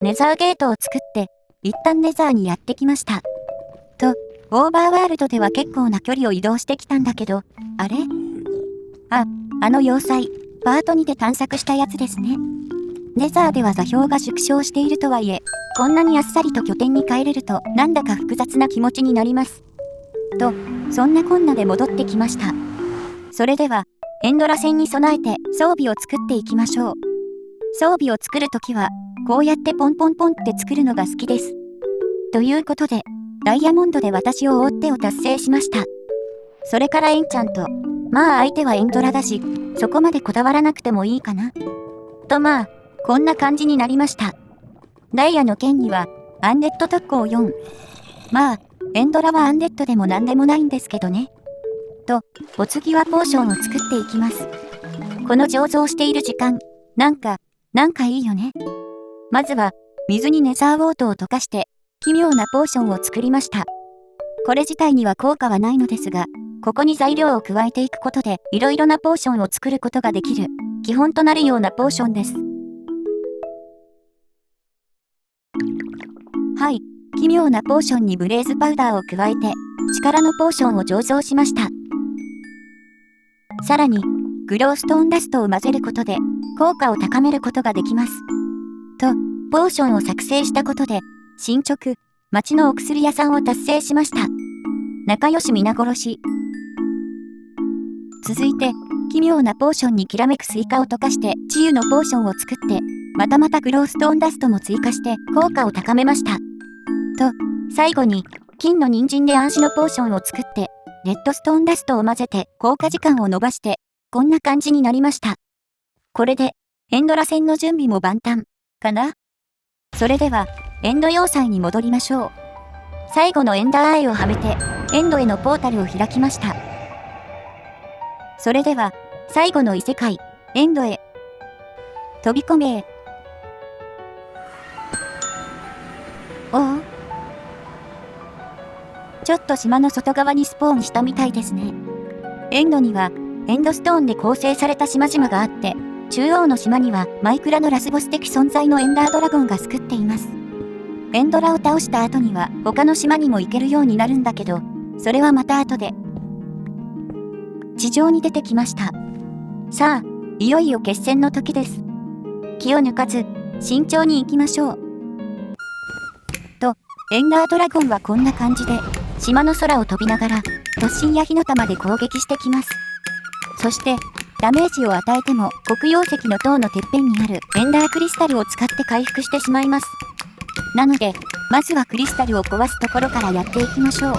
ネザーゲートを作って、一旦ネザーにやってきました。と、オーバーワールドでは結構な距離を移動してきたんだけど、あれ？あの要塞、パート2で探索したやつですね。ネザーでは座標が縮小しているとはいえ、こんなにあっさりと拠点に帰れるとなんだか複雑な気持ちになります。と、そんなこんなで戻ってきました。それでは、エンドラ戦に備えて装備を作っていきましょう。装備を作るときは、こうやってポンポンポンって作るのが好きです。ということで、ダイヤモンドで私を覆ってを達成しました。それからエンチャント。まあ相手はエンドラだし、そこまでこだわらなくてもいいかな。とまあ、こんな感じになりました。ダイヤの剣には、アンデッド特攻4。まあ、エンドラはアンデッドでもなんでもないんですけどね。と、お次はポーションを作っていきます。この醸造している時間、なんかいいよね。まずは、水にネザーウォートを溶かして、奇妙なポーションを作りました。これ自体には効果はないのですが、ここに材料を加えていくことで、いろいろなポーションを作ることができる、基本となるようなポーションです。はい、奇妙なポーションにブレイズパウダーを加えて、力のポーションを醸造しました。さらに、グローストーンダストを混ぜることで、効果を高めることができます。と、ポーションを作成したことで、進捗、町のお薬屋さんを達成しました。仲良し皆殺し。続いて、奇妙なポーションにきらめくスイカを溶かして治癒のポーションを作って、またまたグローストーンダストも追加して効果を高めました。と、最後に、金の人参で暗視のポーションを作って、レッドストーンダストを混ぜて効果時間を伸ばして、こんな感じになりました。これで、エンドラ戦の準備も万端、かな？それでは、エンド要塞に戻りましょう。最後のエンダーアイをはめて、エンドへのポータルを開きました。それでは、最後の異世界、エンドへ。飛び込め。おお。ちょっと島の外側にスポーンしたみたいですね。エンドには、エンドストーンで構成された島々があって、中央の島にはマイクラのラスボス的存在のエンダードラゴンが救っています。エンドラを倒した後には他の島にも行けるようになるんだけど、それはまた後で。地上に出てきました。さあ、いよいよ決戦の時です。気を抜かず、慎重に行きましょう。と、エンダードラゴンはこんな感じで、島の空を飛びながら、突進や火の玉で攻撃してきます。そして、ダメージを与えても黒曜石の塔のてっぺんにあるエンダークリスタルを使って回復してしまいます。なので、まずはクリスタルを壊すところからやっていきましょう。と、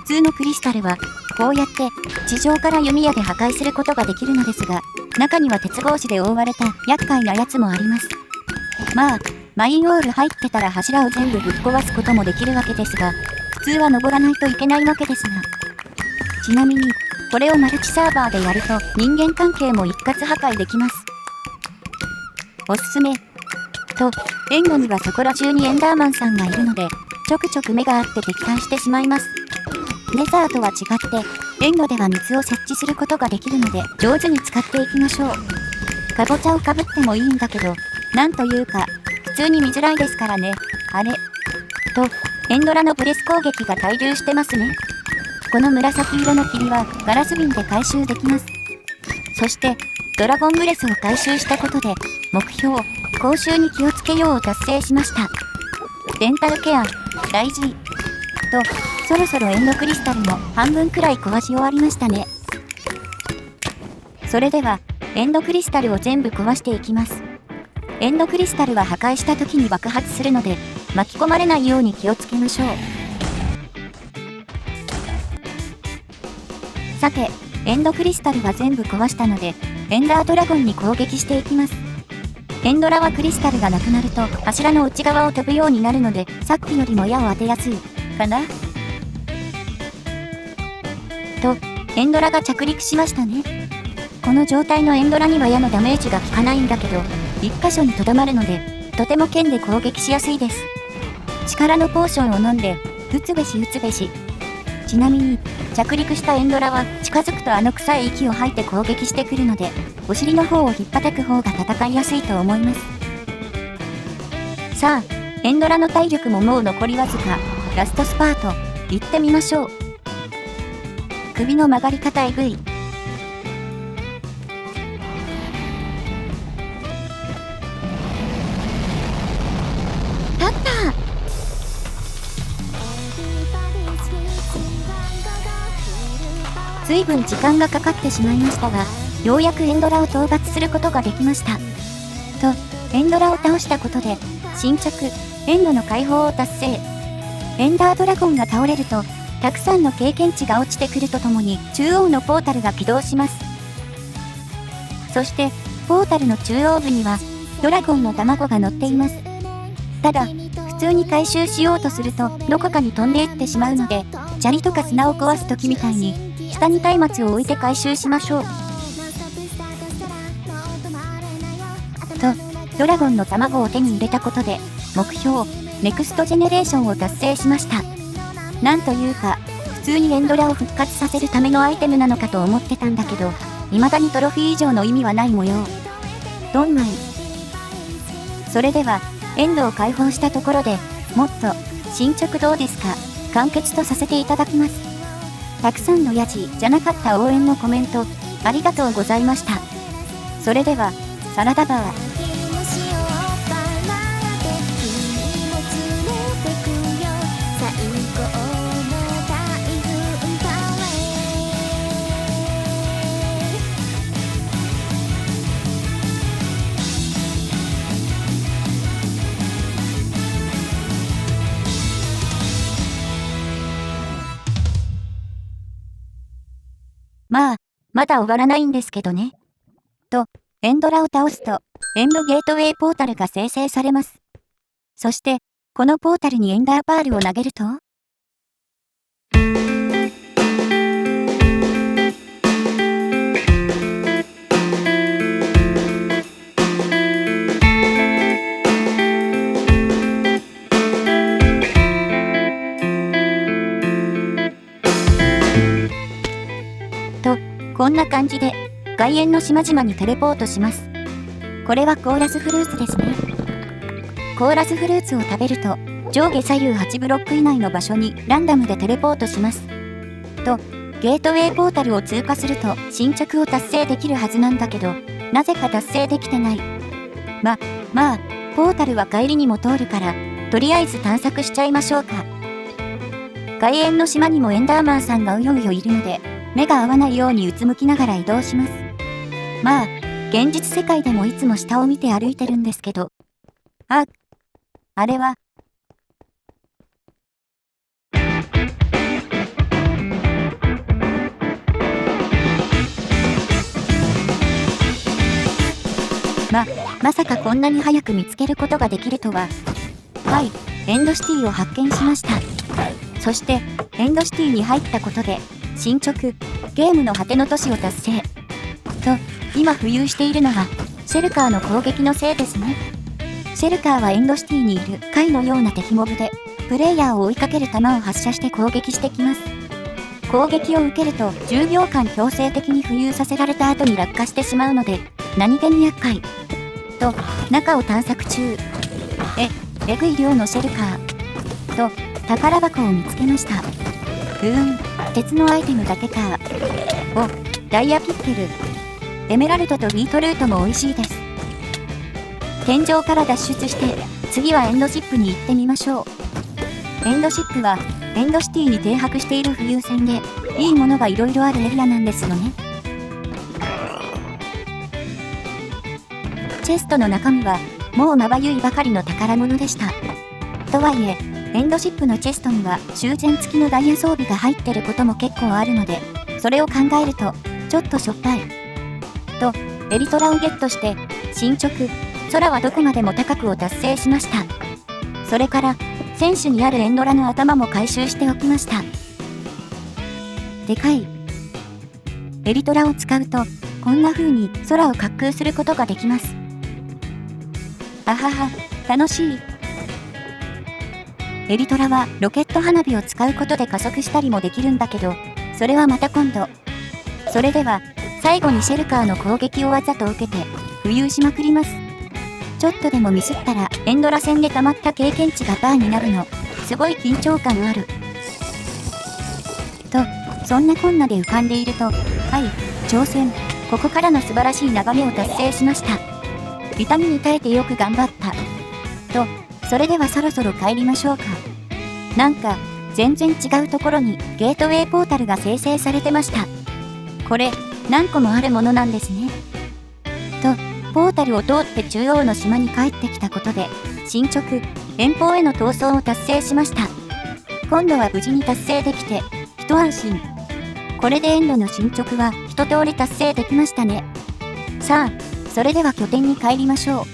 普通のクリスタルは、こうやって地上から弓矢で破壊することができるのですが、中には鉄格子で覆われた厄介なやつもあります。まあ、マインオール入ってたら柱を全部ぶっ壊すこともできるわけですが、普通は登らないといけないわけですが。ちなみに、これをマルチサーバーでやると人間関係も一括破壊できます。おすすめ。と、エンドにはそこら中にエンダーマンさんがいるので、ちょくちょく目があって敵対してしまいます。ネザーとは違って、エンドでは水を設置することができるので上手に使っていきましょう。かぼちゃをかぶってもいいんだけど、なんというか、普通に見づらいですからね。あれ。と、エンドラのブレス攻撃が滞留してますね。この紫色の霧はガラス瓶で回収できます。そして、ドラゴンブレスを回収したことで、目標、口臭に気をつけようを達成しました。デンタルケア、大事。と、そろそろエンドクリスタルも半分くらい壊し終わりましたね。それでは、エンドクリスタルを全部壊していきます。エンドクリスタルは破壊した時に爆発するので、巻き込まれないように気をつけましょう。さて、エンドクリスタルは全部壊したので、エンダードラゴンに攻撃していきます。エンドラはクリスタルがなくなると柱の内側を飛ぶようになるので、さっきよりも矢を当てやすい、かな？と、エンドラが着陸しましたね。この状態のエンドラには矢のダメージが効かないんだけど、一箇所にとどまるので、とても剣で攻撃しやすいです。力のポーションを飲んで、撃つべし撃つべし。ちなみに、着陸したエンドラは近づくとあの臭い息を吐いて攻撃してくるので、お尻の方を引っ叩く方が戦いやすいと思います。さあ、エンドラの体力ももう残りわずか。ラストスパート、行ってみましょう。首の曲がり方えぐい。立った。随分時間がかかってしまいましたが、ようやくエンドラを討伐することができました。と、エンドラを倒したことで、進捗、エンドの解放を達成。エンダードラゴンが倒れると、たくさんの経験値が落ちてくるとともに、中央のポータルが起動します。そして、ポータルの中央部には、ドラゴンの卵が乗っています。ただ、普通に回収しようとすると、どこかに飛んでいってしまうので、砂利とか砂を壊す時みたいに、下に松明を置いて回収しましょう。と、ドラゴンの卵を手に入れたことで、目標、ネクストジェネレーションを達成しました。なんというか、普通にエンドラを復活させるためのアイテムなのかと思ってたんだけど、未だにトロフィー以上の意味はない模様。どんまい。それでは、エンドを解放したところで、もっと、進捗どうですか、完結とさせていただきます。たくさんのヤジじゃなかった応援のコメント、ありがとうございました。それでは、サラダバー。まあ、まだ終わらないんですけどね。と、エンドラを倒すと、エンドゲートウェイポータルが生成されます。そして、このポータルにエンダーパールを投げると、こんな感じで、外縁の島々にテレポートします。これはコーラスフルーツですね。コーラスフルーツを食べると、上下左右8ブロック以内の場所にランダムでテレポートします。と、ゲートウェイポータルを通過すると進捗を達成できるはずなんだけど、なぜか達成できてない。まあ、ポータルは帰りにも通るから、とりあえず探索しちゃいましょうか。外縁の島にもエンダーマンさんがうようよいるので、目が合わないようにうつむきながら移動します。まあ、現実世界でもいつも下を見て歩いてるんですけど。あれは。まさかこんなに早く見つけることができるとは。はい、エンドシティを発見しました。そして、エンドシティに入ったことで、進捗、ゲームの果ての都市を達成。と、今浮遊しているのは、シェルカーの攻撃のせいですね。シェルカーはエンドシティにいる貝のような敵モブで、プレイヤーを追いかける弾を発射して攻撃してきます。攻撃を受けると10秒間強制的に浮遊させられた後に落下してしまうので、何気に厄介。と、中を探索中。えぐい量のシェルカー。と、宝箱を見つけました。鉄のアイテムだけか。ダイヤピッケル。エメラルドとビートルートも美味しいです。天井から脱出して、次はエンドシップに行ってみましょう。エンドシップは、エンドシティに停泊している浮遊船で、いいものがいろいろあるエリアなんですよね。チェストの中身は、もうまばゆいばかりの宝物でした。とはいえ、エンドシップのチェストには修繕付きのダイヤ装備が入ってることも結構あるので、それを考えると、ちょっとしょっぱい。と、エリトラをゲットして、進捗、空はどこまでも高くを達成しました。それから、船首にあるエンドラの頭も回収しておきました。でかい。エリトラを使うと、こんな風に空を滑空することができます。あはは、楽しい。エリトラはロケット花火を使うことで加速したりもできるんだけど、それはまた今度。それでは、最後にシェルカーの攻撃をわざと受けて、浮遊しまくります。ちょっとでもミスったらエンドラ戦で溜まった経験値がバーになるの。すごい緊張感ある。と、そんなこんなで浮かんでいると、はい、挑戦。ここからの素晴らしい眺めを達成しました。痛みに耐えてよく頑張った。と、それではそろそろ帰りましょうか。なんか、全然違うところにゲートウェイポータルが生成されてました。これ、何個もあるものなんですね。と、ポータルを通って中央の島に帰ってきたことで、進捗、遠方への逃走を達成しました。今度は無事に達成できて、一安心。これでエンドの進捗は一通り達成できましたね。さあ、それでは拠点に帰りましょう。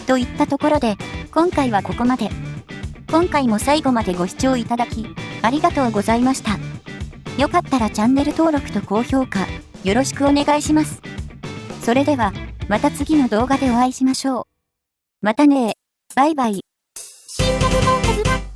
といったところで、今回はここまで。今回も最後までご視聴いただき、ありがとうございました。よかったらチャンネル登録と高評価、よろしくお願いします。それでは、また次の動画でお会いしましょう。またねー。バイバイ。進学のはずだ。